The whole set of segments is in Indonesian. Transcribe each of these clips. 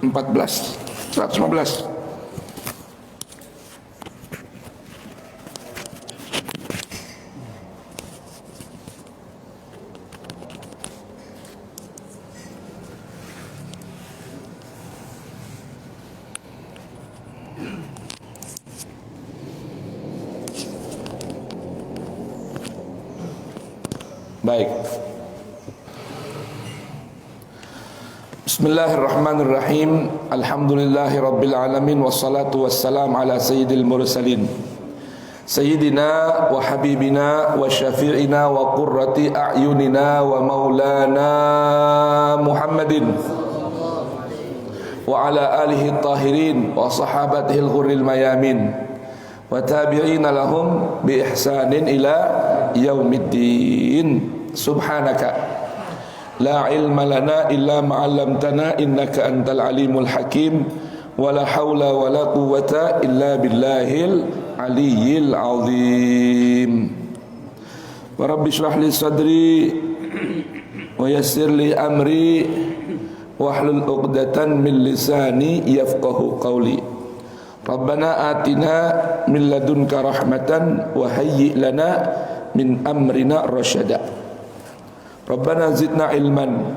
14, 115. Baik. Bismillahirrahmanirrahim. Alhamdulillahirabbil alamin wassalatu wassalam ala sayyidil mursalin. Sayyidina wa habibina wa syafi'ina wa qurrati a'yunina wa maulana Muhammadin wa ala alihi tahirin wa sahabatihi al-ghurril mayamin wa tabi'ina lahum bi ihsanin ila yaumiddin. Subhanaka la ilma lana illa ma 'allamtana innaka antal alimul hakim wa la haula wa la quwwata illa billahil aliyyil azim. Wa rabbi shrah li sadri wa yassir li amri wahlul 'uqdatan min lisani yafqahu qawli. Rabbana atina min ladunka rahmatan wa hayyi lana min amrina rasyada. Rabbana zidna ilman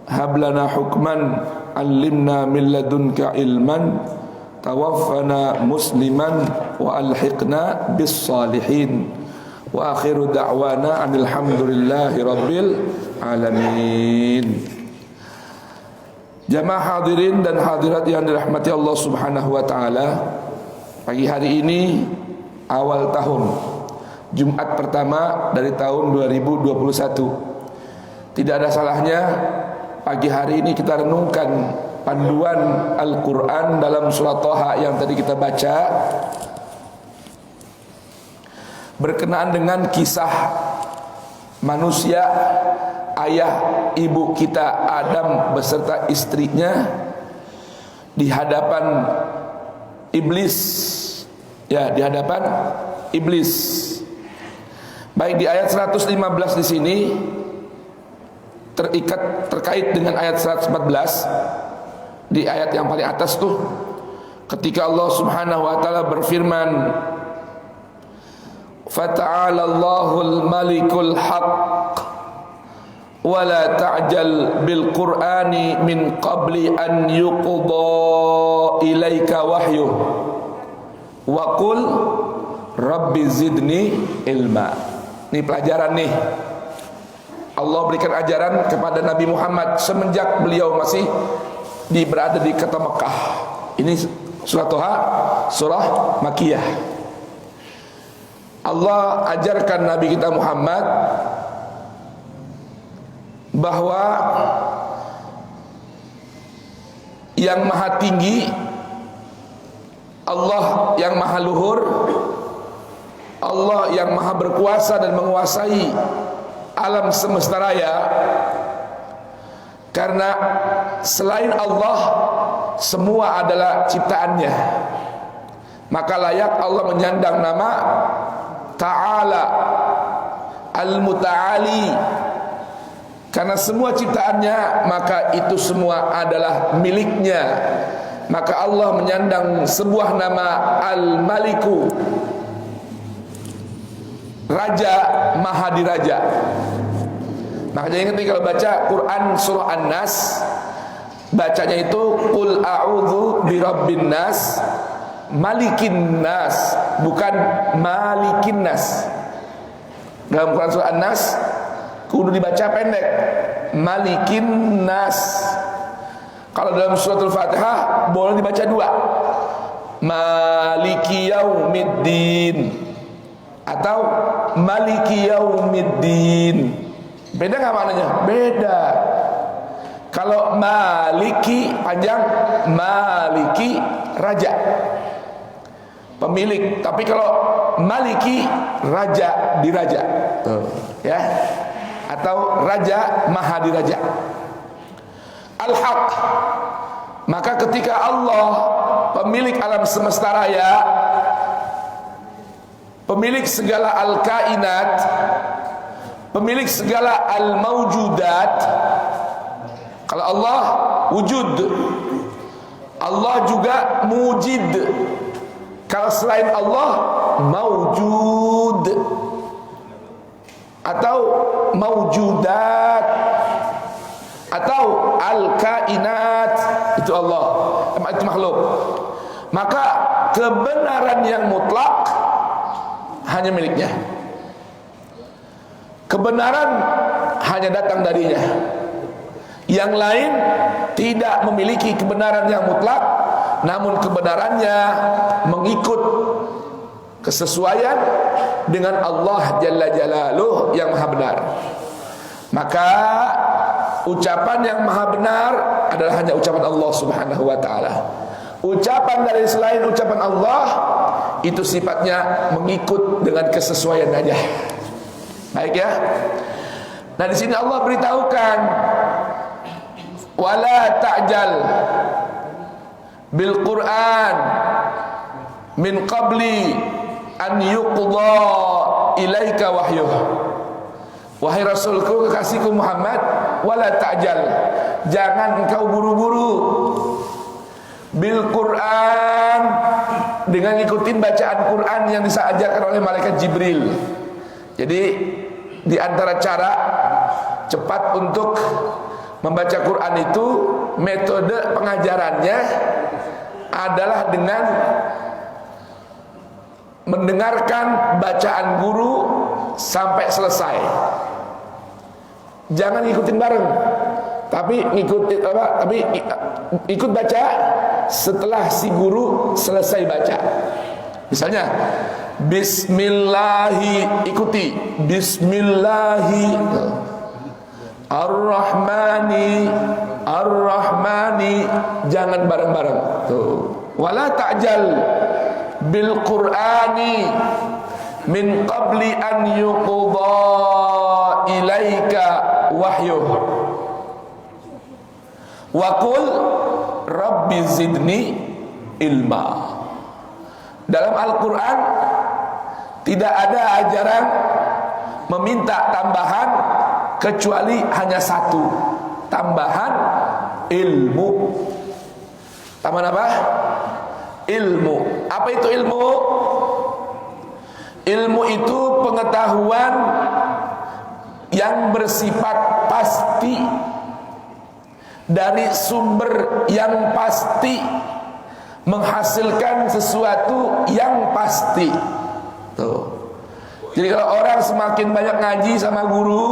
hab lana hukman allimna min ladunka ilman tawaffana musliman wa alhiqna bis salihin. Wa akhiru da'wana anil hamdulillahi rabbil alamin. Jamaah hadirin dan hadirat yang dirahmati Allah Subhanahu wa taala, pagi hari ini awal tahun, Jumat pertama dari tahun 2021. Tidak ada salahnya pagi hari ini kita renungkan panduan Al-Quran dalam surat Thaha yang tadi kita baca, berkenaan dengan kisah manusia, ayah ibu kita Adam beserta istrinya di hadapan iblis, ya, di hadapan iblis. Baik, di ayat 115 di sini terkait dengan ayat 114 di ayat yang paling atas tuh, ketika Allah Subhanahu wa taala berfirman, fata'ala Allahul malikul haqq wa la ta'jal bil qur'ani min qabli an yuqda ilaika wahyu wa qul rabbi zidni ilma. Ini pelajaran nih, Allah berikan ajaran kepada Nabi Muhammad semenjak beliau masih berada di kota Mekah. Ini surah Thaha, surah Makkiyah. Allah ajarkan Nabi kita Muhammad bahwa yang maha tinggi, Allah yang maha luhur, Allah yang maha berkuasa dan menguasai alam semesta raya, karena selain Allah semua adalah ciptaannya, maka layak Allah menyandang nama Ta'ala Al-Muta'ali, karena semua ciptaannya maka itu semua adalah miliknya. Maka Allah menyandang sebuah nama Al-Maliku, Raja Maha Diraja. Makanya ketika kalau baca Quran surah An-Nas, bacanya itu Qul a'udzu birabbin nas malikin nas, bukan malikin nas. Dalam Quran surah An-Nas kudu dibaca pendek, malikin nas. Kalau dalam suratul Fatihah boleh dibaca dua, maliki yaumiddin atau maliki yaumiddin. Beda nggak maknanya? Beda. Kalau maliki panjang, maliki raja, pemilik. Tapi kalau maliki raja diraja, ya, atau raja maha diraja. Al-Haq. Maka ketika Allah pemilik alam semesta raya, pemilik segala al-kainat, pemilik segala al-mawjudat. Kalau Allah wujud, Allah juga mujid. Kalau selain Allah maujud atau maujudat atau al-kainat, itu Allah, itu makhluk. Maka kebenaran yang mutlak hanya miliknya. Kebenaran hanya datang darinya. Yang lain tidak memiliki kebenaran yang mutlak, namun kebenarannya mengikut kesesuaian dengan Allah Jalla Jalaluh yang maha benar. Maka ucapan yang maha benar adalah hanya ucapan Allah Subhanahu wa ta'ala. Ucapan dari selain ucapan Allah itu sifatnya mengikut dengan kesesuaian aja. Baik ya. Nah di sini Allah beritahukan, wala ta'jal bil Qur'an min qabli an yuqda ilaika wahyuh. Wahai Rasulku, kekasihku Muhammad, wala ta'jal, jangan engkau buru-buru bil Qur'an, dengan ngikutin bacaan Quran yang disajarkan oleh malaikat Jibril. Jadi di antara cara cepat untuk membaca Quran itu, metode pengajarannya adalah dengan mendengarkan bacaan guru sampai selesai. Jangan ngikutin bareng, tapi ikut baca setelah si guru selesai baca. Misalnya Bismillahi, ikuti Bismillahi, Ar-Rahmani, Ar-Rahmani, jangan bareng-bareng. Tuh. Wala ta'jal bil Qur'ani min qabli an yuqda ilaika wahyuh. Wa qul rabbi zidni ilma. Dalam Al-Quran tidak ada ajaran meminta tambahan kecuali hanya satu, tambahan ilmu. Tambahan apa? Ilmu. Apa itu ilmu? Ilmu itu pengetahuan yang bersifat pasti dari sumber yang pasti, menghasilkan sesuatu yang pasti. Tuh. Jadi kalau orang semakin banyak ngaji sama guru,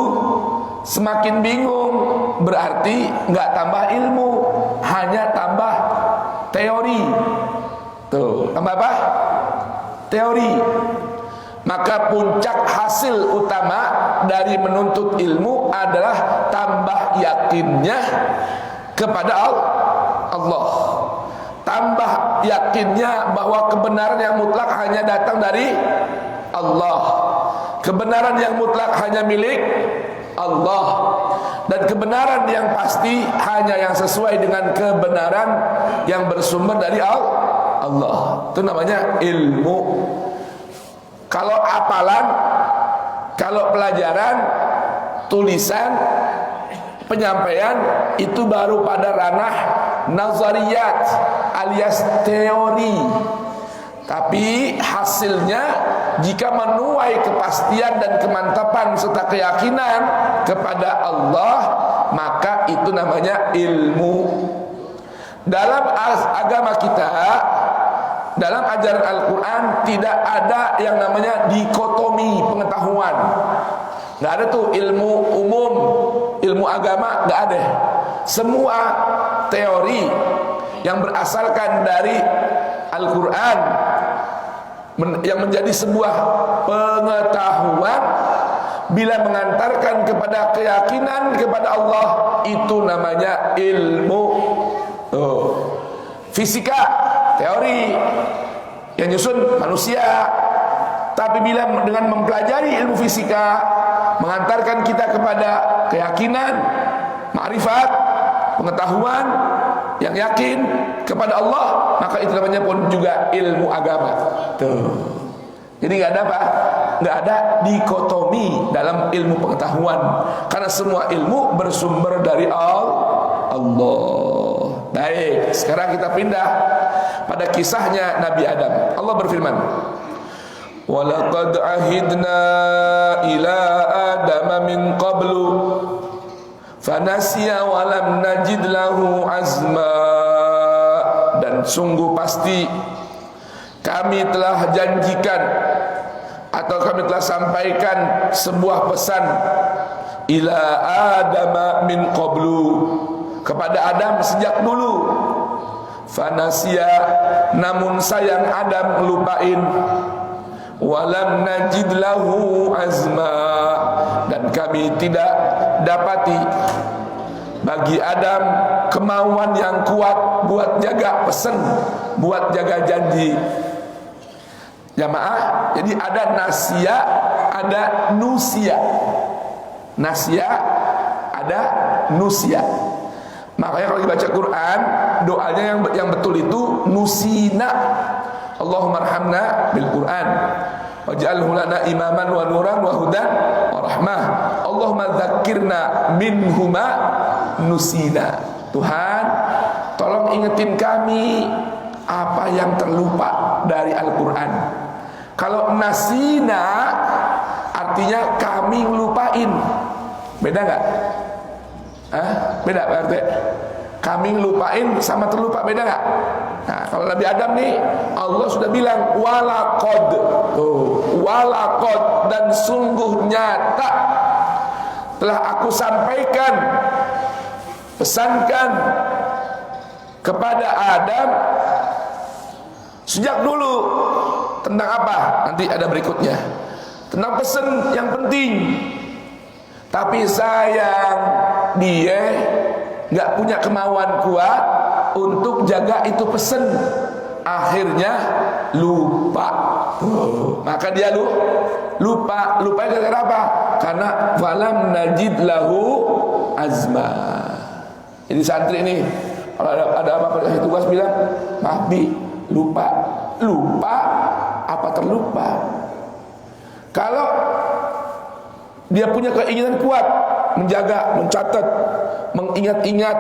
semakin bingung, berarti nggak tambah ilmu, hanya tambah teori. Tuh, tambah apa? Teori. Maka puncak hasil utama dari menuntut ilmu adalah tambah yakinnya kepada Allah. Tambah yakinnya bahwa kebenaran yang mutlak hanya datang dari Allah. Kebenaran yang mutlak hanya milik Allah. Dan kebenaran yang pasti hanya yang sesuai dengan kebenaran yang bersumber dari Allah. Itu namanya ilmu. Kalau hafalan, kalau pelajaran, tulisan, penyampaian, itu baru pada ranah nazariyat alias teori. Tapi hasilnya jika menuai kepastian dan kemantapan serta keyakinan kepada Allah, maka itu namanya ilmu. Dalam agama kita, dalam ajaran Al-Quran tidak ada yang namanya dikotomi pengetahuan. Nggak ada tuh ilmu umum, ilmu agama, nggak ada. Semua teori yang berasalkan dari Al-Quran yang menjadi sebuah pengetahuan, bila mengantarkan kepada keyakinan kepada Allah, itu namanya ilmu. Fisika, teori yang nyusun manusia. Tapi bila dengan mempelajari ilmu fisika mengantarkan kita kepada keyakinan, ma'rifat, pengetahuan yang yakin kepada Allah, maka itu namanya pun juga ilmu agama. Tuh. Jadi nggak ada apa? Nggak ada dikotomi dalam ilmu pengetahuan, karena semua ilmu bersumber dari Allah. Baik, sekarang kita pindah pada kisahnya Nabi Adam. Allah berfirman, "Walaqad ahidna ila Adama min qablu fanasiya wa lam najid lahu azma." Dan sungguh pasti kami telah janjikan atau kami telah sampaikan sebuah pesan ila Adama min qablu, kepada Adam sejak dulu. Fanasia, namun sayang Adam melupain. Walam najid lahu azma, dan kami tidak dapati bagi Adam kemauan yang kuat buat jaga pesan, buat jaga janji. Jamaah, jadi ada nasia, ada nusia. Nasia, ada nusia. Makanya kalau dibaca Quran, doanya yang betul itu nusina. Allahumma arhamna bil Quran waj'alhu lana imaman wa nuran wa hudan wa rahmah. Allahumma dzakirna minhuma nusina. Tuhan, tolong ingetin kami apa yang terlupa dari Al-Quran. Kalau nasina artinya kami ngelupain. Beda gak? Beda Pak RT. Kami ngelupain sama terlupa, beda gak? Nah, kalau Nabi Adam nih, Allah sudah bilang walaqad. Walaqad, dan sungguh nyata telah aku sampaikan, pesankan kepada Adam sejak dulu. Tentang apa? Nanti ada berikutnya. Tentang pesan yang penting. Tapi sayang dia nggak punya kemauan kuat untuk jaga itu pesan. Akhirnya lupa. Maka dia lupa. Lupa gara-gara apa? Karena falam najid lahu azma. Jadi santri ini kalau ada apa-apa kasih tugas bilang, maaf Bi, lupa. Lupa apa terlupa? Kalau dia punya keinginan kuat menjaga, mencatat, mengingat-ingat,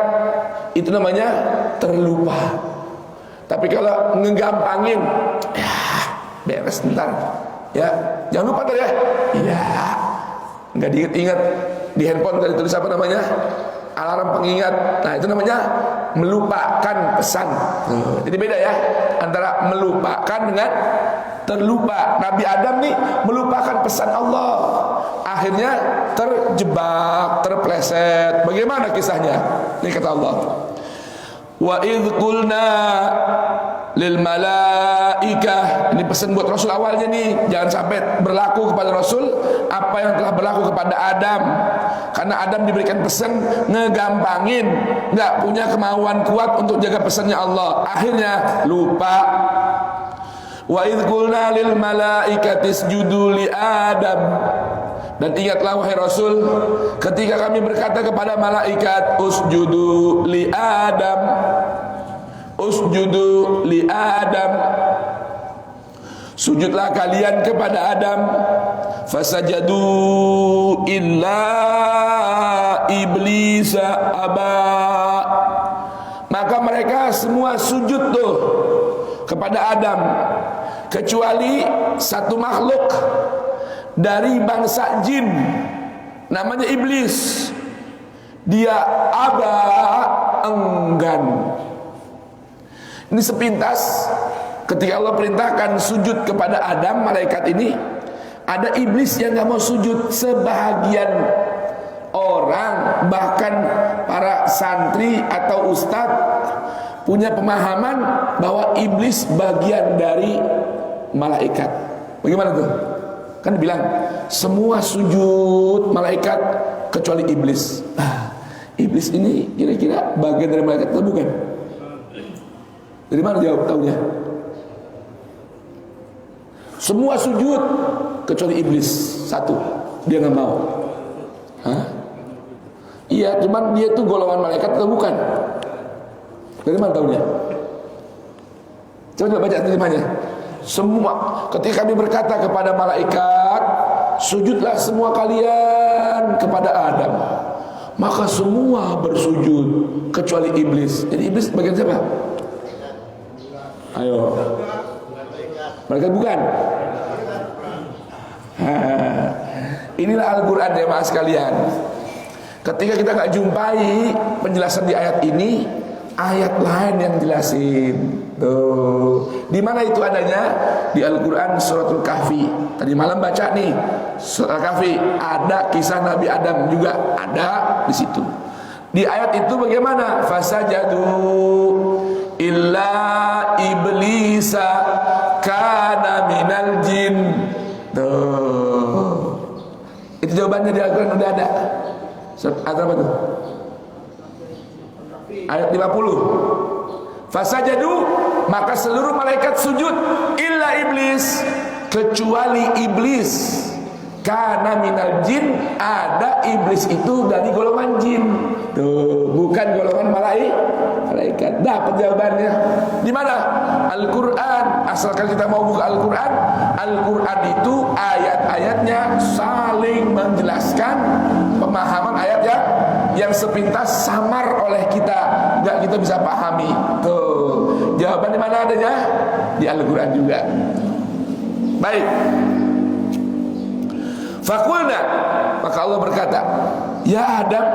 itu namanya terlupa. Tapi kalau ngegampangin, ya beres ntar, ya jangan lupa ntar ya, iya, nggak diingat-ingat di handphone tadi tulis apa namanya, alarm pengingat. Nah itu namanya melupakan pesan. Jadi beda ya antara melupakan dengan terlupa. Nabi Adam nih melupakan pesan Allah, akhirnya terjebak, terpleset. Bagaimana kisahnya? Ini kata Allah, wa idh qulna lil malaikah. Ini pesan buat Rasul awalnya nih, jangan sampai berlaku kepada Rasul apa yang telah berlaku kepada Adam. Karena Adam diberikan pesan ngegampangin, nggak punya kemauan kuat untuk jaga pesannya Allah, akhirnya lupa. Wa idh qulna lil malaikati isjudu li Adam. Dan ingatlah wahai Rasul, ketika kami berkata kepada malaikat, usjudu li Adam, usjudu li Adam, sujudlah kalian kepada Adam. Fasajadu illa iblisa aba. Maka mereka semua sujud tuh kepada Adam, kecuali satu makhluk dari bangsa jin, namanya iblis. Dia aba, enggan. Ini sepintas ketika Allah perintahkan sujud kepada Adam, malaikat ini, ada iblis yang gak mau sujud. Sebahagian orang, bahkan para santri atau ustadz, punya pemahaman bahwa iblis bagian dari malaikat. Bagaimana tuh? Kan bilang semua sujud malaikat kecuali iblis. Iblis ini kira-kira bagian dari malaikat atau bukan? Dari mana jawab taunya? Semua sujud kecuali iblis satu, dia nggak mau. Iya, cuman dia tuh golongan malaikat atau bukan? Dari mana taunya? Coba baca terjemahnya. Semua, ketika kami berkata kepada malaikat, sujudlah semua kalian kepada Adam, maka semua bersujud kecuali iblis. Jadi iblis bagian siapa? Ayo. Malaikat bukan? Inilah Al-Quran ya mas sekalian. Ketika kita nggak jumpai penjelasan di ayat ini, ayat lain yang jelasin. Tuh, di mana itu adanya? Di Al-Quran suratul Kahfi. Tadi malam baca nih surah Kahfi, ada kisah Nabi Adam juga ada di situ. Di ayat itu bagaimana? Fasajadu illa iblisa kana minal jin. Tuh, itu jawabannya di Al-Quran udah ada. Ayat apa tuh? Ayat 50. Fasajadu, maka seluruh malaikat sujud illa iblis, kecuali iblis. Karena minal jin, ada iblis itu dari golongan jin. Tuh, bukan golongan malaikat. Dapat jawabannya. Di mana? Al-Quran. Asalkan kita mau buka Al-Quran, Al-Quran itu ayat-ayatnya saling menjelaskan pemahaman ayat yang sepintas samar oleh kita, nggak kita bisa pahami. Tuh, jawaban di mana adanya? Di Al-Quran juga. Baik. Fakulna, maka Allah berkata, ya Adam,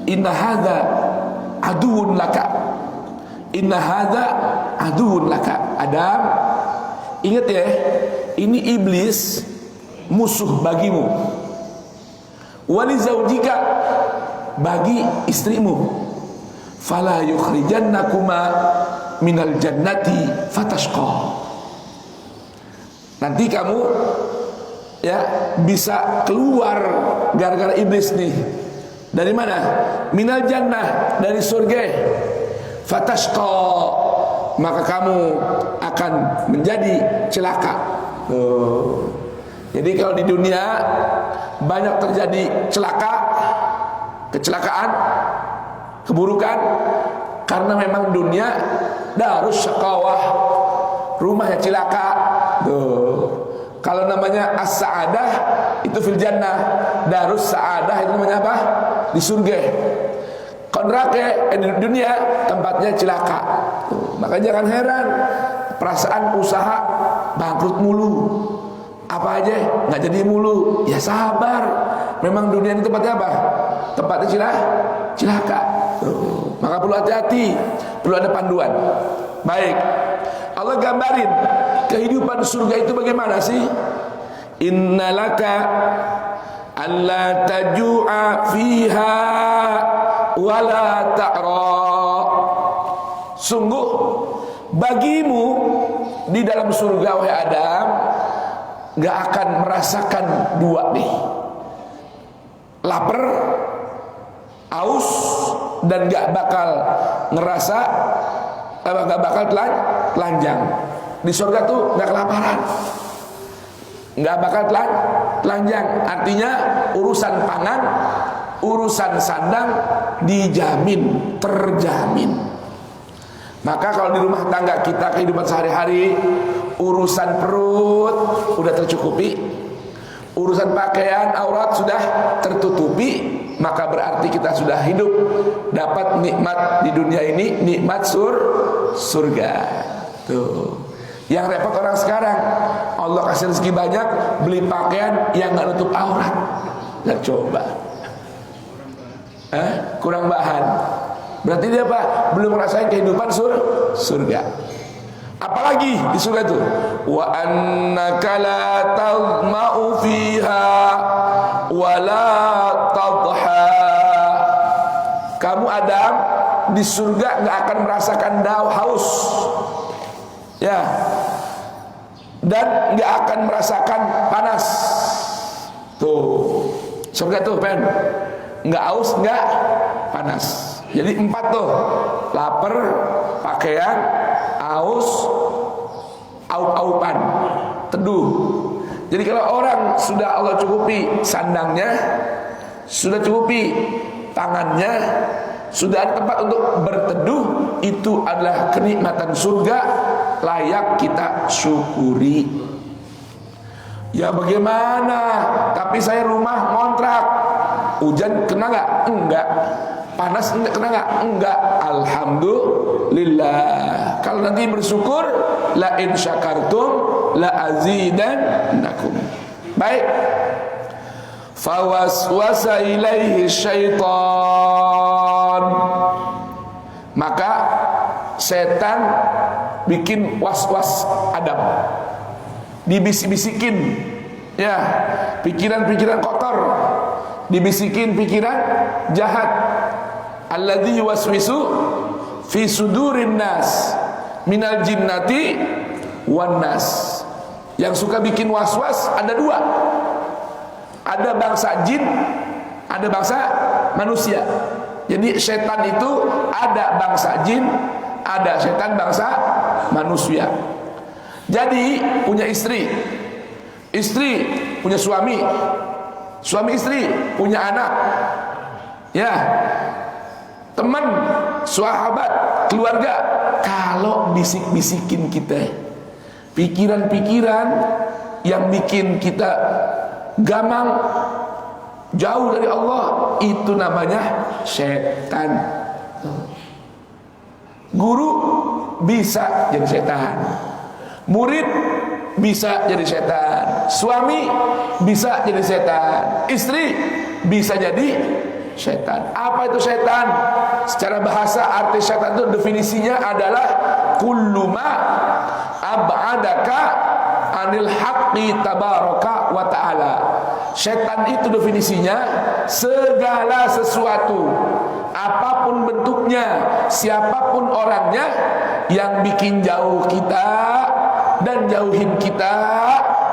inna hadza aduun laka. Inna hadza aduun laka. Adam, ingat ya, ini iblis musuh bagimu. Wali zaujika, bagi istrimu. Fala yukhrijannakuma minal jannati fatashqa. Nanti kamu ya bisa keluar gara-gara iblis nih. Dari mana? Minal jannah, dari surga. Fatashqa, maka kamu akan menjadi celaka. Jadi kalau di dunia banyak terjadi kecelakaan, keburukan, karena memang dunia darus syaqawah, rumahnya cilaka. Kalau namanya as-sa'adah itu fil jannah, darus sa'adah itu namanya apa? Di surga. Konrake di dunia tempatnya cilaka. Maka jangan heran perasaan usaha bangkrut mulu, apa aja nggak jadi mulu. Ya sabar, memang dunia ini tempatnya apa? Tempatnya cilaka. Maka perlu hati-hati, perlu ada panduan. Baik, Allah gambarin kehidupan surga itu bagaimana sih? Innalaka alla taju'a fiha wala ta'ra. Sungguh bagimu di dalam surga wahai Adam gak akan merasakan dua nih, lapar, aus, dan gak bakal ngerasa, gak bakal telanjang. Di surga tuh gak kelaparan, gak bakal telanjang. Artinya urusan pangan, urusan sandang dijamin, terjamin. Maka kalau di rumah tangga kita kehidupan sehari-hari, urusan perut udah tercukupi, urusan pakaian aurat sudah tertutupi, maka berarti kita sudah hidup dapat nikmat di dunia ini, nikmat surga. Tuh. Yang repot orang sekarang, Allah kasih rezeki banyak, beli pakaian yang nggak nutup aurat. Lihat coba, kurang bahan. Berarti dia apa? Belum merasakan kehidupan surga. Apalagi di surga itu, wa annaka la tadma'u fiha wa la tadha. Kamu Adam di surga nggak akan merasakan haus, ya, dan nggak akan merasakan panas. Tuh, surga tuh nggak haus, nggak panas. Jadi 4 tuh, lapar, pakaian, aus, aup-aupan, teduh. Jadi kalau orang sudah Allah cukupi sandangnya, sudah cukupi tangannya, sudah ada tempat untuk berteduh, itu adalah kenikmatan surga, layak kita syukuri. Ya bagaimana? Tapi saya rumah ngontrak, Hujan kena nggak? Enggak. Panas kena nggak? Enggak. Alhamdulillah. Kalau nanti bersyukur, la in syakartum la azidannakum. Baik. Fawaswasa ilaihi syaitan. Maka setan bikin was-was Adam. Dibisik-bisikin, ya, pikiran-pikiran kotor, dibisikin pikiran jahat. Alladzi yuwaswisu fi sudurin nas minal jinnati wan nas. Yang suka bikin was-was ada dua. Ada bangsa jin, ada bangsa manusia. Jadi setan itu ada bangsa jin, ada setan bangsa manusia. Jadi punya istri, istri punya suami, suami istri punya anak, ya, teman, sahabat, keluarga. Kalau bisik-bisikin kita pikiran-pikiran yang bikin kita gamang jauh dari Allah, itu namanya setan. Guru bisa jadi setan, murid bisa jadi setan, suami bisa jadi setan, istri bisa jadi setan. Apa itu setan? Secara bahasa arti setan itu definisinya adalah kullu ma ab'adaka anil haqqi tabaraka wa ta'ala. Setan itu definisinya segala sesuatu, apapun bentuknya, siapapun orangnya, yang bikin jauh kita dan jauhin kita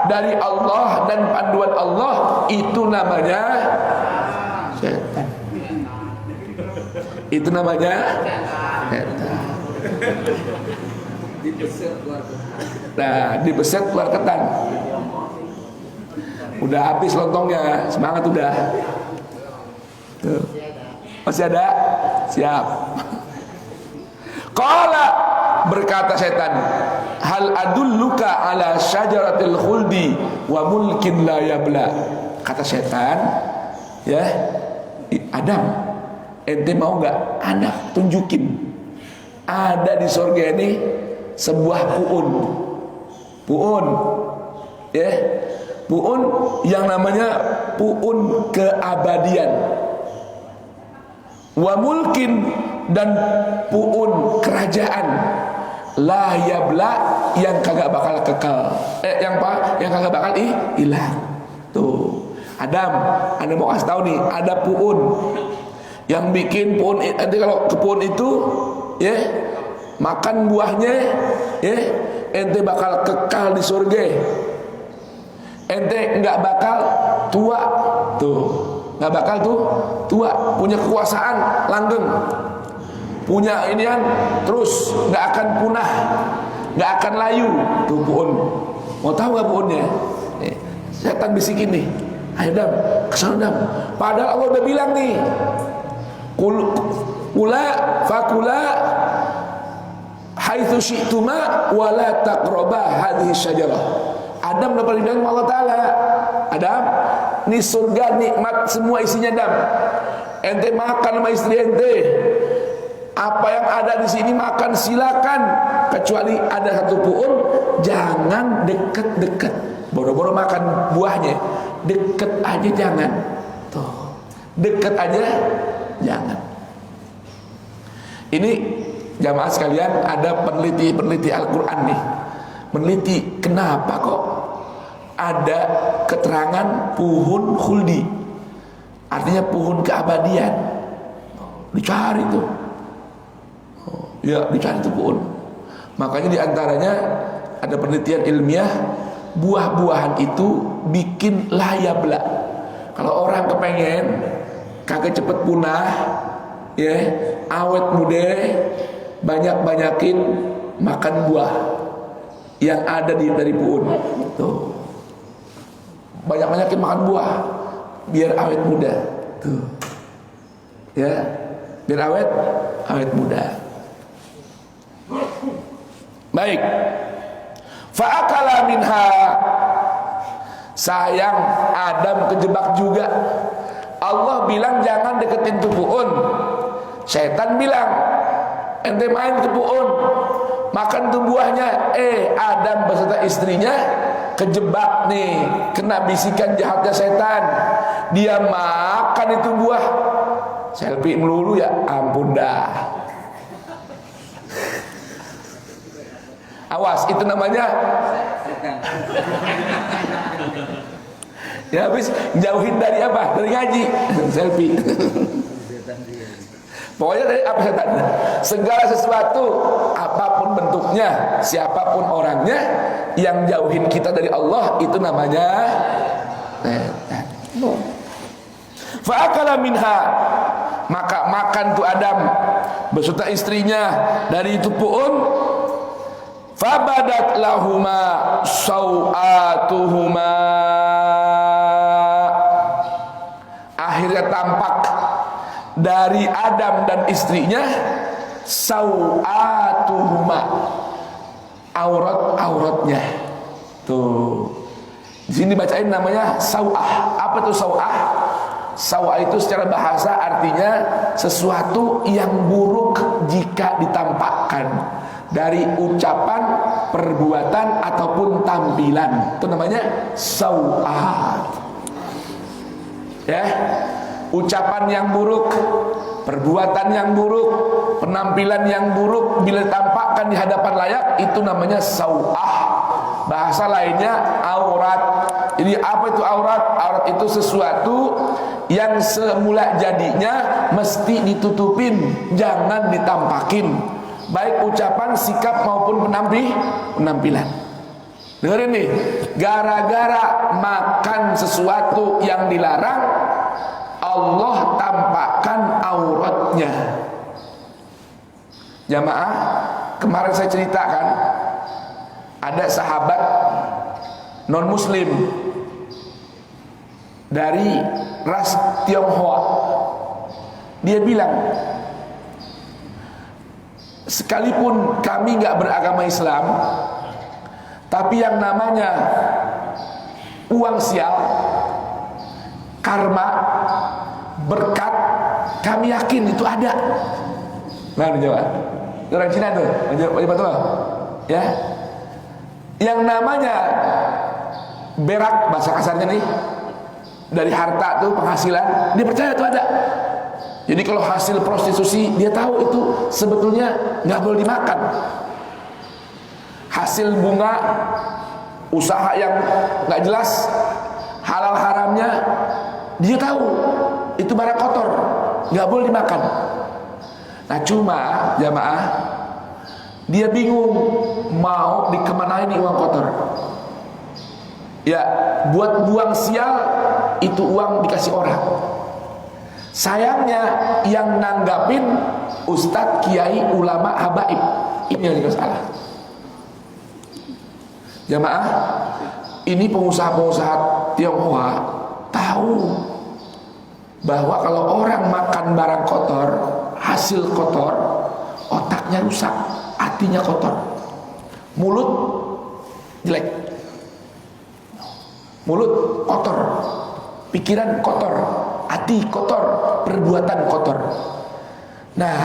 dari Allah dan panduan Allah, itu namanya setan. Itu namanya setan. Nah, dibeset keluar ketan. Udah habis lontongnya, semangat udah. Tuh. Masih ada? Siap. Qala, berkata setan, hal adulluka ala syajaratil khuldi wa mulkin la yabla. Kata setan, ya, Adam, ente mau nggak anak tunjukin? Ada di surga ini sebuah puun, ya, puun yang namanya puun keabadian, wa mulkin, dan puun kerajaan, la yabla, yang kagak bakal kekal, yang kagak bakal hilang. Tuh, Adam, Anda mau kasih tahu nih, ada puun yang bikin puun. Nanti kalau ke puun itu, ya, makan buahnya, ya, ente bakal kekal di surga. Ente nggak bakal tua, tuh, nggak bakal tuh tua, punya kekuasaan langgeng, punya inian terus, nggak akan punah, nggak akan layu. Tuh puun, mau tahu nggak puunnya? Setan bisikin nih, ayo Dam, kesana Dam. Padahal Allah udah bilang nih, kula fakula haitsu syi'tuma wa la taqraba hadhihi syajarah. Adam dapat dibilang Allah Ta'ala, Adam, ini surga nikmat semua isinya Adam. Ente makan sama istri ente, apa yang ada di sini makan silakan, kecuali ada satu puun, jangan deket-deket. Boro-boro makan buahnya, deket aja jangan. Tuh, deket aja jangan. Ini jamaah sekalian, ada peneliti Al-Quran nih, meneliti kenapa kok ada keterangan puhun khuldi, artinya puhun keabadian. Dicari tuh, ya dicari tuh puhun. Makanya diantaranya ada penelitian ilmiah, buah-buahan itu bikin layabla. Kalau orang kepengen kagak cepet punah, ya, awet muda, banyak-banyakin makan buah yang ada dari puun. Tuh, banyak-banyakin makan buah biar awet muda. Tuh, ya, biar awet muda. Baik. Fa'akala minha. Sayang Adam kejebak juga. Allah bilang jangan deketin tuh pu'un. Setan bilang ente main ke pu'un, makan tuh buahnya. Adam beserta istrinya kejebak nih, kena bisikan jahatnya setan. Dia makan itu buah. Selfie melulu ya, ampun dah. Awas, itu namanya ya habis jauhin dari apa? Dari ngaji. Selfie. Pokoknya dari apa setan? Segala sesuatu, apapun bentuknya, siapapun orangnya, yang jauhin kita dari Allah, itu namanya setan. Fa'akala minha, maka makan tuh Adam beserta istrinya dari itu pu'un. Fabadat lahuma sawatuhuma, akhirnya tampak dari Adam dan istrinya sawatuhuma, aurat-auratnya. Tuh, di sini bacain namanya sawah. Apa tuh sawah? Sawah itu secara bahasa artinya sesuatu yang buruk jika ditampakkan, dari ucapan, perbuatan ataupun tampilan. Itu namanya sawah. Ya, ucapan yang buruk, perbuatan yang buruk, penampilan yang buruk bila ditampakkan di hadapan layak, itu namanya sawah. Bahasa lainnya aurat. Jadi apa itu aurat? Aurat itu sesuatu yang semula jadinya mesti ditutupin, jangan ditampakin, baik ucapan, sikap maupun penampilan. Dengerin nih, gara-gara makan sesuatu yang dilarang, Allah tampakkan auratnya. Jamaah, kemarin saya ceritakan ada sahabat non muslim dari ras Tionghoa. Dia bilang, sekalipun kami nggak beragama Islam, tapi yang namanya uang sial, karma, berkat, kami yakin itu ada. Nah, jawab. Orang Cina tuh, betul ya. Yang namanya berak, bahasa kasarnya nih, dari harta tuh penghasilan, dia percaya itu ada. Jadi kalau hasil prostitusi, dia tahu itu sebetulnya nggak boleh dimakan. Hasil bunga, usaha yang nggak jelas, halal haramnya, dia tahu itu barang kotor, nggak boleh dimakan. Nah cuma jamaah, dia bingung mau dikemanain nih uang kotor. Ya, buat buang sial, itu uang dikasih orang. Sayangnya yang nanggapin ustadz, kiai, ulama, habaib. Ini yang jadi masalah. Jamaah, ini pengusaha-pengusaha Tionghoa tahu bahwa kalau orang makan barang kotor, hasil kotor, otaknya rusak, hatinya kotor, mulut jelek, mulut kotor, pikiran kotor, hati kotor, perbuatan kotor. Nah,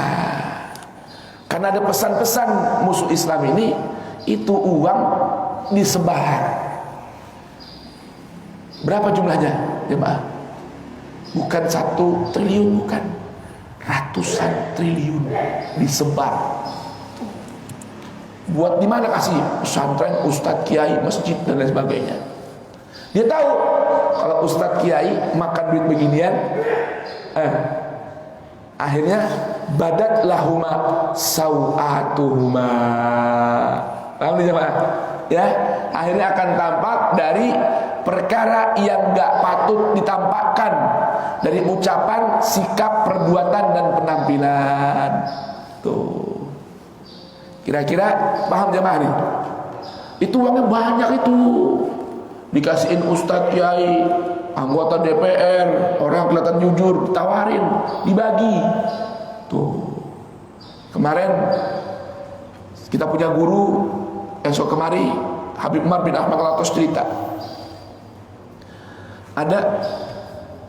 karena ada pesan-pesan musuh Islam ini, itu uang disebar. Berapa jumlahnya, jemaah? Bukan 1 triliun, bukan, ratusan triliun disebar. Buat di mana kasih? Pesantren, ustadz, kiai, masjid dan lain sebagainya. Dia tahu kalau ustadz, kiai makan duit beginian, akhirnya badat lahuma sawatuhuma. Paham nih jemaah? Ya, akhirnya akan tampak dari perkara yang gak patut ditampakkan, dari ucapan, sikap, perbuatan dan penampilan. Tuh, kira-kira paham jemaah nih? Itu uangnya banyak itu, dikasihin ustadz, kiai, anggota DPR, orang kelihatan jujur, ditawarin, dibagi. Tuh, kemarin kita punya guru esok kemari, Habib Umar bin Ahmad Al-Atos cerita, ada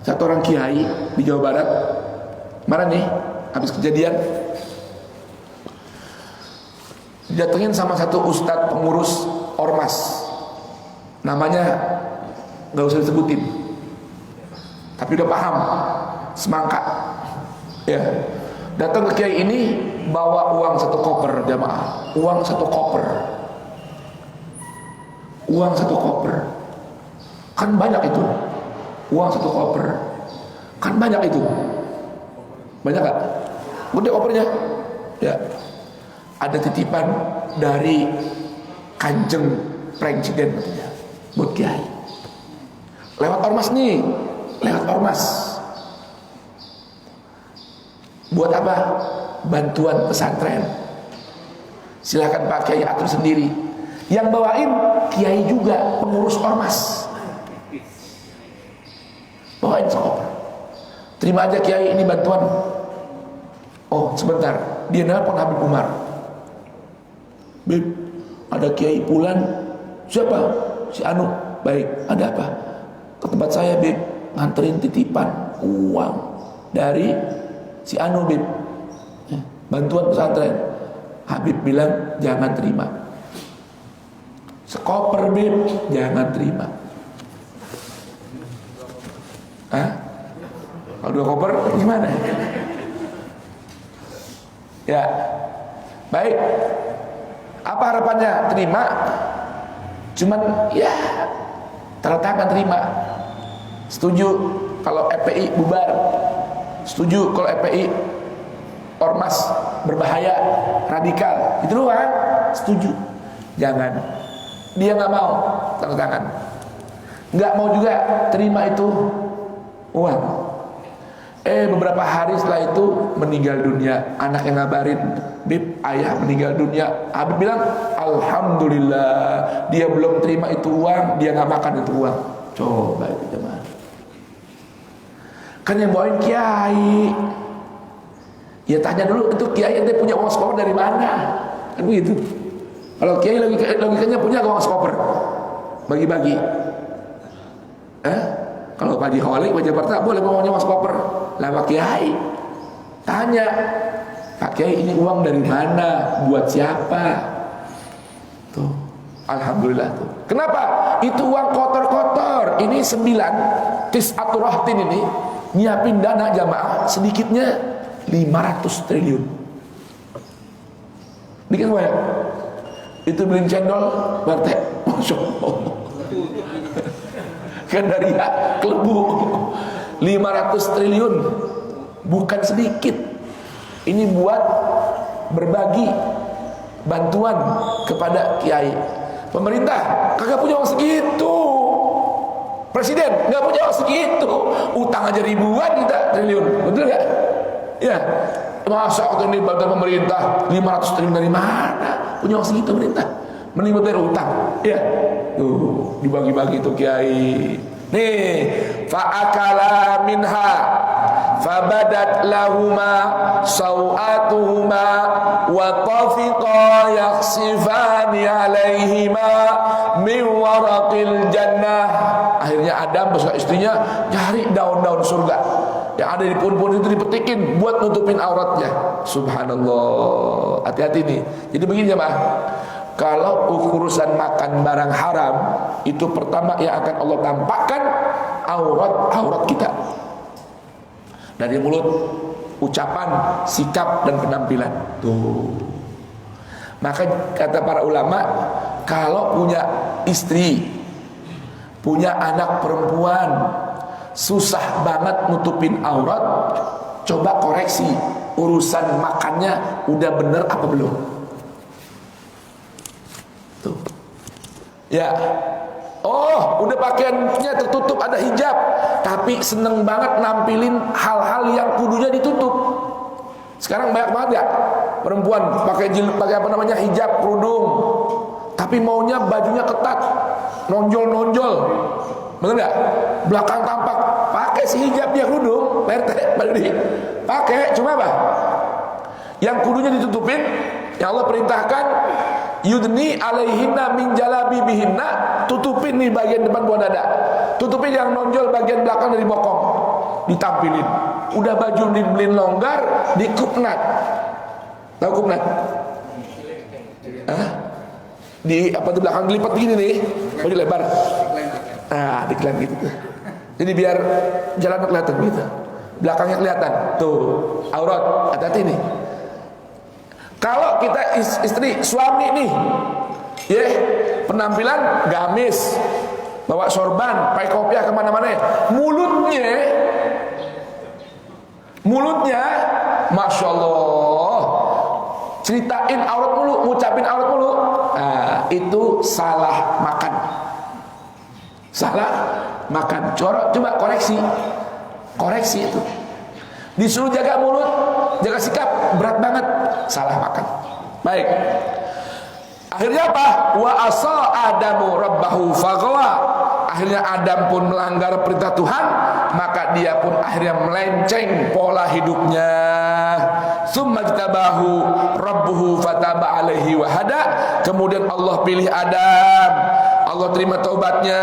Satu orang kiai di Jawa Barat, mana nih, habis kejadian, didatengin sama satu ustadz pengurus ormas, namanya nggak usah disebutin, tapi udah paham, semangka, ya. Datang ke kiai ini bawa uang 1 koper jamaah, uang 1 koper, uang 1 koper, kan banyak itu, uang 1 koper, kan banyak itu, banyak gak? Gede kopernya, ya. Ada titipan dari Kanjeng Presiden katanya, buat kiai. Lewat ormas nih, lewat ormas. Buat apa? Bantuan pesantren. Silakan Pak Kiai atur sendiri. Yang bawain kiai juga, pengurus ormas. Bawain sekoper. Terima aja kiai, ini bantuan. Oh sebentar, dia nelpon Habib Umar. Bib, ada kiai Pulan. Siapa? Si Anu. Baik, ada apa? Ke tempat saya Bib, nganterin titipan uang dari si Anu Bib, bantuan pesantren. Habib bilang jangan terima. Sekoper Bib, jangan terima. Hah? Kalau 2 koper gimana? Ya, baik. Apa harapannya? Terima. Cuman ya tanda tangan terima. Setuju kalau FPI bubar. Setuju kalau FPI ormas berbahaya, radikal. Itu doang. Setuju. Jangan. Dia nggak mau tanda tangan. Nggak mau juga terima itu uang. Beberapa hari setelah itu meninggal dunia. Anak yang ngabarin, Bib, ayah meninggal dunia. Habib bilang, alhamdulillah, dia belum terima itu uang, dia nggak makan itu uang. Coba itu jemaah. Kan yang bawain kiai. Ya tanya dulu, itu kiai ente punya uang skoper dari mana? Kan begitu. Kalau kiai logikanya punya uang skoper, bagi-bagi. Kalau Pak Haji Khawali, Pak Jakarta boleh bawa uang skoper. Lah Pak Kiai tanya, Pak Kiai ini uang dari mana? Buat siapa? Tuh, alhamdulillah tuh. Kenapa? Itu uang kotor-kotor. Ini 9 tis'atur rahtin ini nyiapin dana jamaah sedikitnya 500 triliun. Dikit banyak. Itu beliin cendol, Barte. Masya Allah. Gandaria, Kelebu. 500 triliun. Bukan sedikit. Ini buat berbagi bantuan kepada kiai. Pemerintah kagak punya uang segitu. Presiden nggak punya uang segitu. Utang aja ribuan kita triliun. Betul nggak? Ya. Masa waktu ini bantuan pemerintah 500 triliun dari mana? Punya uang segitu pemerintah. Mending dari utang. Ya. Tuh, dibagi-bagi tuh kiai. Nih, fa'akala minha fabadat lahuma sawatuhuma wa tafiqa yakhsifani alaihima min waraqil jannah. Akhirnya Adam bersama istrinya cari daun-daun surga yang ada di pohon-pohon itu, dipetikin buat nutupin auratnya. Subhanallah. Hati-hati nih. Jadi begini jemaah, kalau urusan makan barang haram, itu pertama yang akan Allah tampakkan aurat kita. Dari mulut, ucapan, sikap, dan penampilan. Tuh. Maka kata para ulama, kalau punya istri, punya anak perempuan, susah banget nutupin aurat, coba koreksi urusan makannya udah bener apa belum. Tuh. Ya. Oh, udah pakaiannya tertutup, ada hijab, tapi seneng banget nampilin hal-hal yang kudunya ditutup. Sekarang banyak banget ya perempuan pakai hijab, kerudung, tapi maunya bajunya ketat, nonjol-nonjol. Bener nggak? Belakang tampak, pakai si hijab dia kerudung, pakai, cuma apa? Yang kudunya ditutupin, yang Allah perintahkan, yudni alaihinna min jalabibihinna, tutupin nih bagian depan buah dada, tutupin yang nonjol bagian belakang dari bokong. ditampilin. Udah baju dibeliin longgar, dikupnat. Tahu kupnat? Hah? Di apa di belakang dilipat begini nih, baju lebar. Nah, diklan gitu. Jadi biar jalan kelihatan gitu. Belakangnya kelihatan. Tuh, aurat. Hati-hati nih. Kalau kita istri, suami nih, ya, penampilan gamis, bawa sorban, pakai kopiah kemana-mana, mulutnya, masya Allah, ceritain aurat mulu, ngucapin aurat mulu, nah, itu salah makan. Coba koreksi itu. Disuruh jaga mulut, jaga sikap, berat banget, salah makan. Baik. Akhirnya apa? Wa asa Adamu rabbahu faghawa. Akhirnya Adam pun melanggar perintah Tuhan, maka dia pun akhirnya melenceng pola hidupnya. Tsumma jtabahu rabbuhu fataba alaihi wa hada. Kemudian Allah pilih Adam. Allah terima taubatnya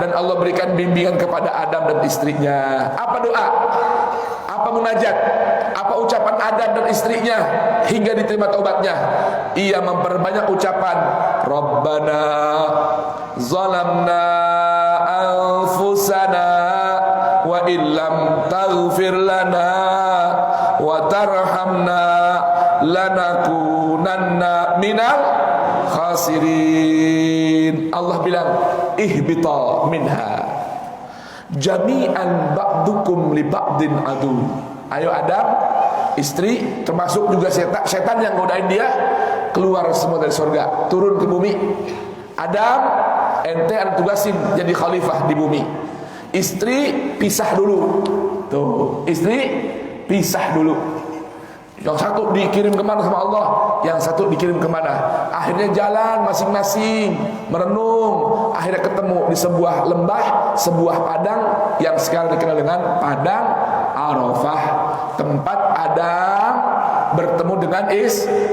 dan Allah berikan bimbingan kepada Adam dan istrinya. Apa doa? Apa munajat? Apa ucapan Adam dan istrinya hingga diterima taubatnya? Ia memperbanyak ucapan Rabbana zalamna anfusana wa illam taghfir lana wa tarhamna lanakunanna minal khasirin. Allah bilang ihbita minha jami'an ba'dukum li ba'din adu. Ayo Adam, istri, termasuk juga setan yang godain dia, keluar semua dari surga, turun ke bumi. Adam, ente ada tugasin jadi khalifah di bumi. Istri pisah dulu. Tuh, istri pisah dulu. Yang satu dikirim kemana sama Allah, yang satu dikirim kemana. Akhirnya jalan masing-masing, merenung. Akhirnya ketemu di sebuah lembah, sebuah padang yang sekarang dikenal dengan Padang Arafah. Tempat Adam bertemu dengan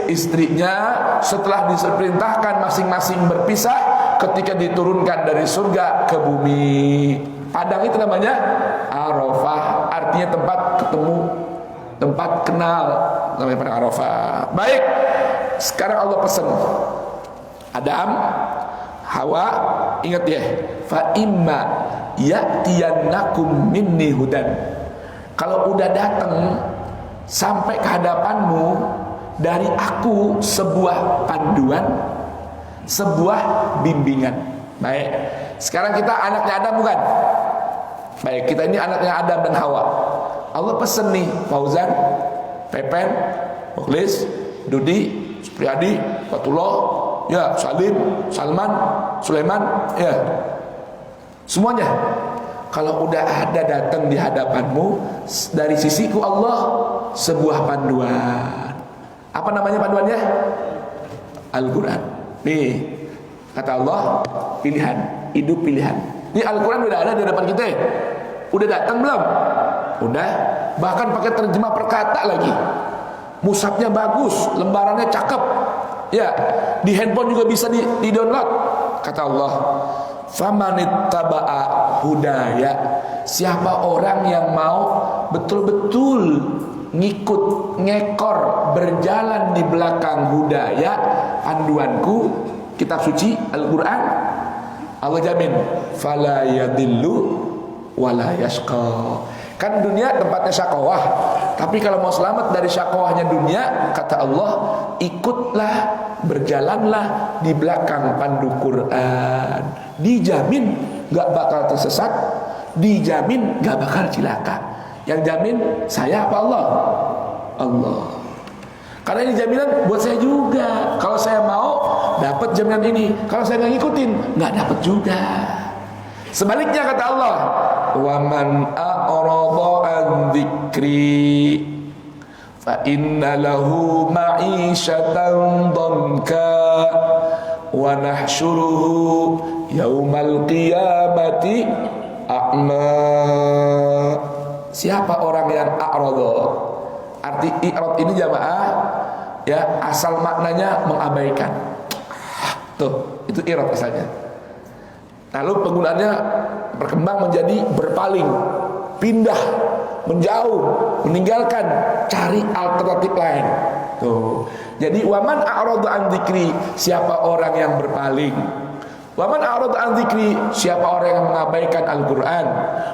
istrinya setelah diperintahkan masing-masing berpisah ketika diturunkan dari surga ke bumi. Padang itu namanya Arafah, artinya tempat ketemu, tempat kenal, namanya Padang Arafah. Baik, sekarang Allah pesan Adam, Hawa, ingat ya, fa imma ya'tiyannakum minni hudan. Kalau udah datang sampai ke hadapanmu dari aku sebuah panduan, sebuah bimbingan. Baik, sekarang kita anaknya Adam bukan? Baik, kita ini anaknya Adam dan Hawa. Allah pesen nih, Fauzan, Pepen, Mukhlis, Dudi, Supriyadi, Fatullah, ya, Salim, Salman, Sulaiman, ya, semuanya. Kalau udah ada datang di hadapanmu dari sisiku Allah sebuah panduan. Apa namanya panduannya? Al-Quran. Nih, kata Allah, pilihan, hidup pilihan. Ini Al-Quran udah ada di hadapan kita. Udah datang belum? Udah. Bahkan pakai terjemah perkata lagi. Mushafnya bagus, lembarannya cakep. Ya, di handphone juga bisa di-download. Kata Allah, famanittaba'a hudaya. Siapa orang yang mau betul-betul ngikut, ngekor, berjalan di belakang hudaya, panduanku, kitab suci Al-Quran, Allah jamin fala yadillu wala yashqa. Kan dunia tempatnya syakawah, tapi kalau mau selamat dari syakawahnya dunia, kata Allah, ikutlah, berjalanlah di belakang pandu Quran. Dijamin gak bakal tersesat, dijamin gak bakal cilaka. Yang jamin saya apa Allah? Allah. Karena ini jaminan buat saya juga. Kalau saya mau dapat jaminan ini, kalau saya nggak ngikutin, nggak dapat juga. Sebaliknya kata Allah, wa man a'rada an dzikri fa inna lahu ma'isyatan dhanka wa nahsyuruhu yaumal qiyamati a'ma. Siapa orang yang a'rada? Arti i'rad ini jamaah ya, asal maknanya mengabaikan. Tuh, itu i'rad misalnya. Lalu penggunaannya berkembang menjadi berpaling, pindah, menjauh, meninggalkan, cari alternatif lain. Tuh. Jadi waman a'rada an dzikri, siapa orang yang berpaling. Waman a'rada an dzikri, siapa orang yang mengabaikan Al-Qur'an.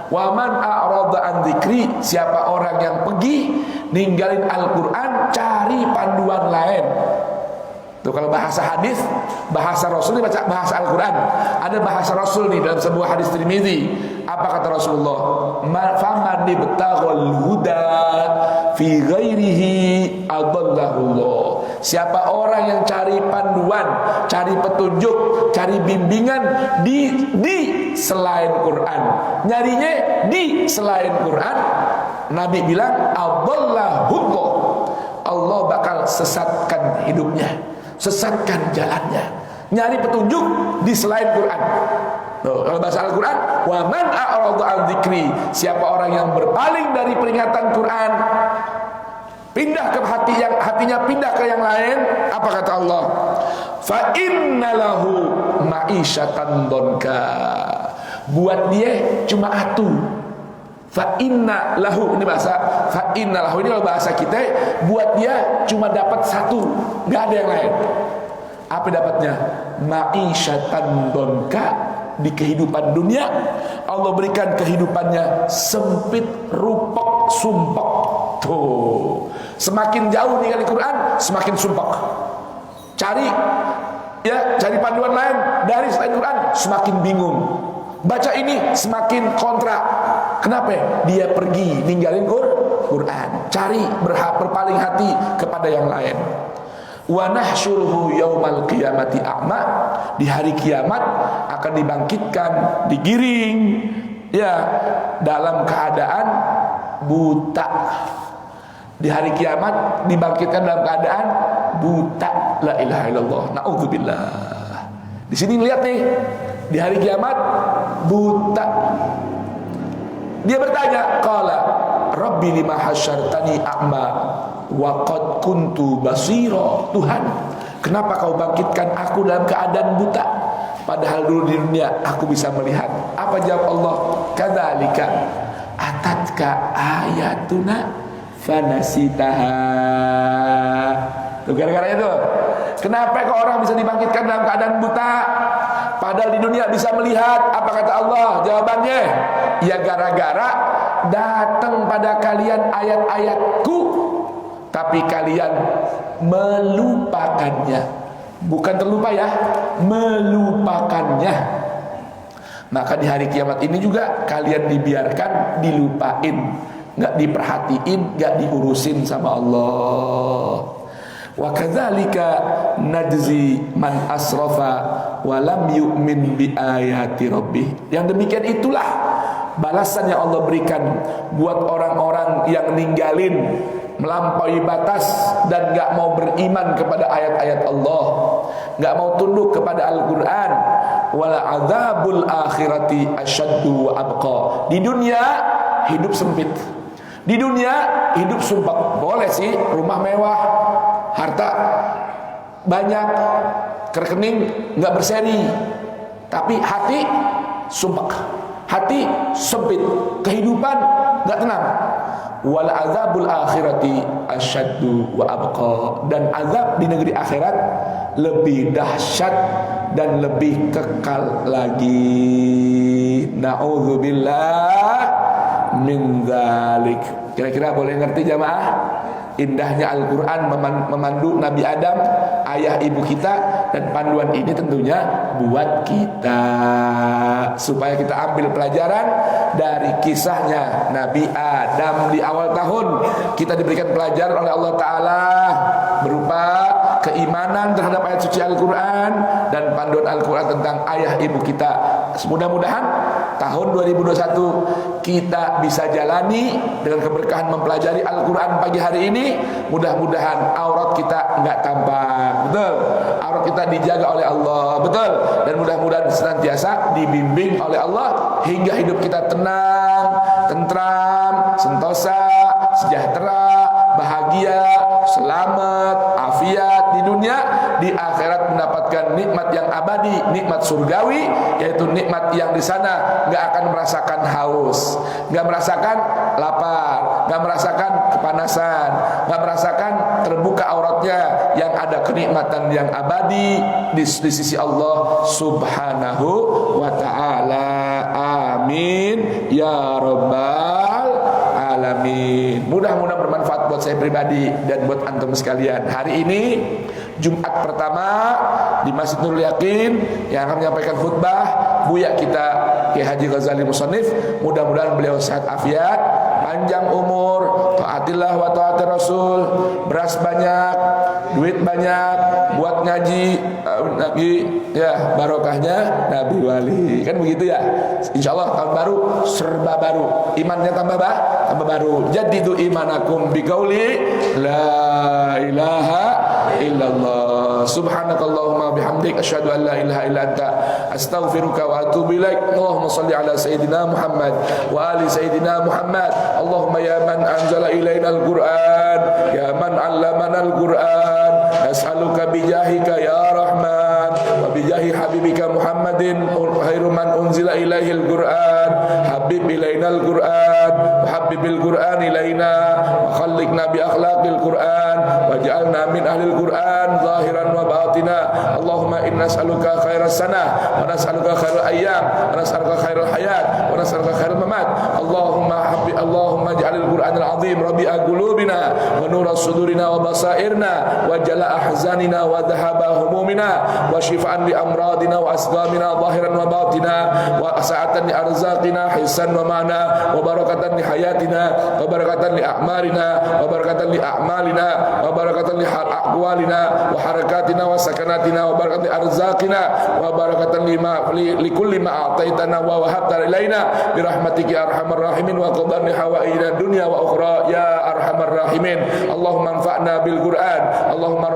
Waman a'rada an dzikri, siapa orang yang pergi ninggalin Al-Qur'an, cari panduan lain. Tuh, kalau bahasa hadis, bahasa Rasul ini baca bahasa Al-Quran. Ada bahasa Rasul nih dalam sebuah hadis Tirmizi. Apa kata Rasulullah? Faman ibtaghal huda fi ghairihi adallahullah. Siapa orang yang cari panduan, cari petunjuk, cari bimbingan di selain Quran, nyarinya di selain Quran, Nabi bilang adallahullah. Allah bakal sesatkan hidupnya, sesatkan jalannya. Nyari petunjuk di selain Quran. Kalau bahasa Al-Quran, wa man a'rada an dzikri, siapa orang yang berpaling dari peringatan Quran, pindah ke hati yang hatinya pindah ke yang lain, apa kata Allah? Fa innalahu ma'isyatan donka. Buat dia cuma atu. Fa inna lahu, ini bahasa fa inna lahu, ini kalau bahasa kita, buat dia cuma dapat satu, nggak ada yang lain. Apa dapatnya? Ma'isyatan donka. Di kehidupan dunia Allah berikan kehidupannya sempit, rupek, sumpek. Tuh, semakin jauh ninggalin Quran, semakin sumpek. Cari panduan lain dari selain Quran, semakin bingung. Baca ini semakin kontra. Kenapa? Dia pergi ninggalin Quran, cari berpaling hati kepada yang lain. Wa nahsyuruhu yaumal qiyamati a'ma, di hari kiamat akan dibangkitkan, digiring ya dalam keadaan buta. Di hari kiamat dibangkitkan dalam keadaan buta. La ilaha illallah, naudzubillah. Di sini lihat nih, di hari kiamat buta. Dia bertanya, qala rabbi lima hasyartani a'ma wa qad kuntu basira. Tuhan, kenapa kau bangkitkan aku dalam keadaan buta, padahal dulu di dunia aku bisa melihat? Apa jawab Allah? Kadzalika atatka ayatuna fanasitaha. Tuh, gara-gara itu. Kenapa kau orang bisa dibangkitkan dalam keadaan buta, padahal di dunia bisa melihat? Apa kata Allah? Jawabannya, ya gara-gara datang pada kalian ayat-ayatku, tapi kalian melupakannya. Bukan terlupa ya, melupakannya. Maka di hari kiamat ini juga kalian dibiarkan dilupain, nggak diperhatiin, nggak diurusin sama Allah. Wa kadzalika najzi man asrafa wa lam yu'min bi ayati rabbih. Yang demikian itulah balasan yang Allah berikan buat orang-orang yang ninggalin, melampaui batas dan gak mau beriman kepada ayat-ayat Allah, gak mau tunduk kepada Al-Quran. Wala adzabul akhirati asyaddu wa abqa. Di dunia hidup sempit, di dunia hidup sumpah. Boleh sih rumah mewah, harta banyak, rekening gak berseri, tapi hati sumpah, hati sempit, kehidupan gak tenang. Wal azabul akhirati asyaddu wa abqa. Dan azab di negeri akhirat lebih dahsyat dan lebih kekal lagi. Na'udzubillah min dzalik. Kira-kira boleh ngerti jamaah? Indahnya Al-Quran memandu Nabi Adam, ayah ibu kita, dan panduan ini tentunya buat kita, supaya kita ambil pelajaran dari kisahnya Nabi Adam di awal tahun. Kita diberikan pelajaran oleh Allah Ta'ala berupa keimanan terhadap ayat suci Al-Quran dan panduan Al-Quran tentang ayah ibu kita. Mudah-mudahan tahun 2021 kita bisa jalani dengan keberkahan mempelajari Al-Quran pagi hari ini. Mudah-mudahan aurat kita nggak tampak, betul. Aurat kita dijaga oleh Allah, betul. Dan mudah-mudahan senantiasa dibimbing oleh Allah hingga hidup kita tenang, tentram, sentosa, sejahtera, bahagia, selamat, afiat di dunia, di akhirat mendapatkan nikmat yang abadi, nikmat surgawi, yaitu nikmat yang di sana nggak akan merasakan haus, nggak merasakan lapar, nggak merasakan kepanasan, nggak merasakan terbuka auratnya, yang ada kenikmatan yang abadi di sisi Allah Subhanahu wa ta'ala. Amin ya rabbal alamin. Mudah-mudahan bermanfaat buat saya pribadi dan buat antum sekalian. Hari ini Jumat pertama di Masjid Nurul Yakin yang akan menyampaikan khutbah Buya kita Kiai Haji Ghazali Musannif. Mudah-mudahan beliau sehat afiat, panjang umur, taatillah wa taatir Rasul, beras banyak, duit banyak buat ngaji lagi ya, barokahnya Nabi Wali. Kan begitu ya. Insyaallah tahun baru serba baru, imannya tambah baru. Jadidu imanakum biqauli la ilaha illallah. Subhanakallahumma bihamdik asyhadu an la ilaha illa anta astaghfiruka wa atubu ilaik. Allahumma shalli ala sayidina Muhammad wa ali sayidina Muhammad. Allahumma ya man anzala ilaina al-Qur'an, ya man 'allamana al-Qur'an, nas'aluka bijahika ya Rahman wa bijahi habibika Muhammadin khairu man unzila ilaihi al-Qur'an, habib ilaina al-Qur'an wa habibil Qur'an ilaina wa khalliqna bi akhlaqil Qur'an waj'alna min ahli al-Qur'an zahiran wa batina. Allahumma inna nas'aluka khairas sanah wa nas'aluka khairal ayyam wa nas'aluka khairal hayat wa nas'aluka khairal mamat. Allahumma ij'alil Qur'anal azim rabi'a qulubina wa nura sudurina wa basairna wa jala ahzanina wa dhahaba humumina wa shifaan li amradina wa asqamina zahiran wa batina wa sa'atan li arzaqina hisan wa ma'na wa barakatan li hayatina wa barakatan li a'malina wa barakatan li a'malina wa barakatan li aqwalina wa harakatina wa sakanatina wa barakatan li arzaqina wa barakatan li kulli ma a'taitana wa wahabta ilaina bi rahmatika ya arhamar rahimin wa qadani hawaina dunya wa ukhra ya arhamar rahimin. Allahumma anfa'na bil Qur'an, Allahumma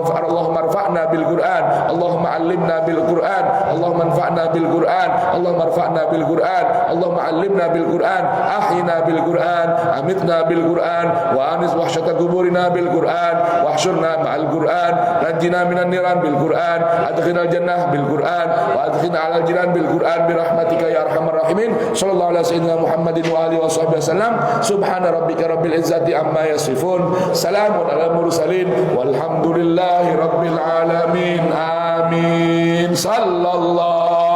anfa'na bil Qur'an, Allahumma 'allimna bil Qur'an, Allahumma anfa'na bil Qur'an, Allahumma anfa'na bil Qur'an, Allahumma 'allimna bil Qur'an, ahyina bil Qur'an, amitna bil Qur'an, wa anis wahsyata kuburina bil Qur'an, wahsyurna ma'al Qur'an, najina minan niran bil Qur'an, adkhilna jannah bil Qur'an, wa adkhilna 'alal jinan bil Qur'an bi rahmatika ya arhamar rahimin. Sallallahu alaihi sayyidina Muhammadin wa alihi washabbihi wasallam. Subhana rabbika rabbil izzati amma yasifun, salamun alal mursalin walhamdulillahi rabbil alamin. Amin. Sallallahu